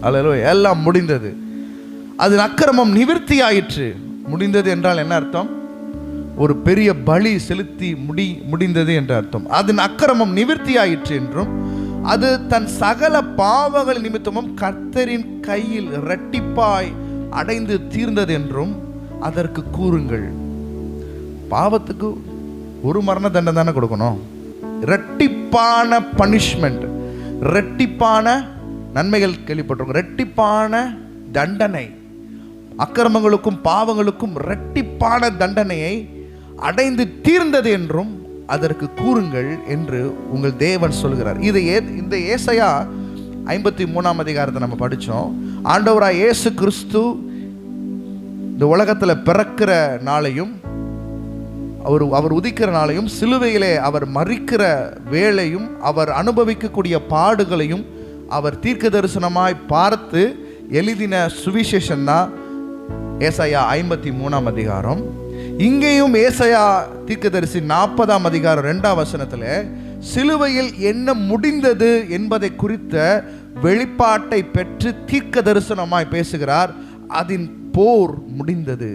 அல்லேலூயா. எல்லாம் முடிந்தது. அதன் அக்கிரமம் நிவிர்த்தியாயிற்று. முடிந்தது என்றால் என்ன அர்த்தம்? ஒரு பெரிய பலி செலுத்தி முடிந்தது என்ற அர்த்தம். அதன் அக்கிரமம் நிவிர்த்தியாயிற்று என்றும், அது தன் சகல பாவங்கள் நிமித்தமும் கர்த்தரின் கையில் இரட்டிப்பாய் அடைந்து தீர்ந்தது என்றும் அதற்கு கூறுங்கள். பாவத்துக்கு ஒரு மரண தண்டனை தானே கொடுக்கணும். இரட்டிப்பான பனிஷ்மெண்ட், இரட்டிப்பான நன்மைகள் கேள்விப்பட்டிருக்கோம். இரட்டிப்பான தண்டனை, அக்கிரமங்களுக்கும் பாவங்களுக்கும் இரட்டிப்பான தண்டனையை அடைந்து தீர்ந்தது என்றும் அதற்கு கூறுங்கள் என்று உங்கள் தேவன் சொல்கிறார். இந்த ஏசாயா 53ஆம் அதிகாரத்தை நம்ம படித்தோம். ஆண்டவராய் இயேசு கிறிஸ்து இந்த உலகத்தில் பிறக்கிற நாளையும், அவர் உதிக்கிற நாளையும், சிலுவையிலே அவர் மரிக்கிற வேளையும், அவர் அனுபவிக்கக்கூடிய பாடுகளையும் அவர் தீர்க்க தரிசனமாய் பார்த்து எழுதின சுவிசேஷன் தான் ஏசாயா 53ஆம் அதிகாரம். இங்கேயும் ஏசாயா தீர்க்கதரிசி 40ஆம் அதிகாரம் 2ஆம் வசனத்தில் சிலுவையில் என்ன முடிந்தது என்பதை குறித்த வெளிப்பாட்டை பெற்று தீர்க்க தரிசனமாய் பேசுகிறார். அதன் போர் முடிந்தது.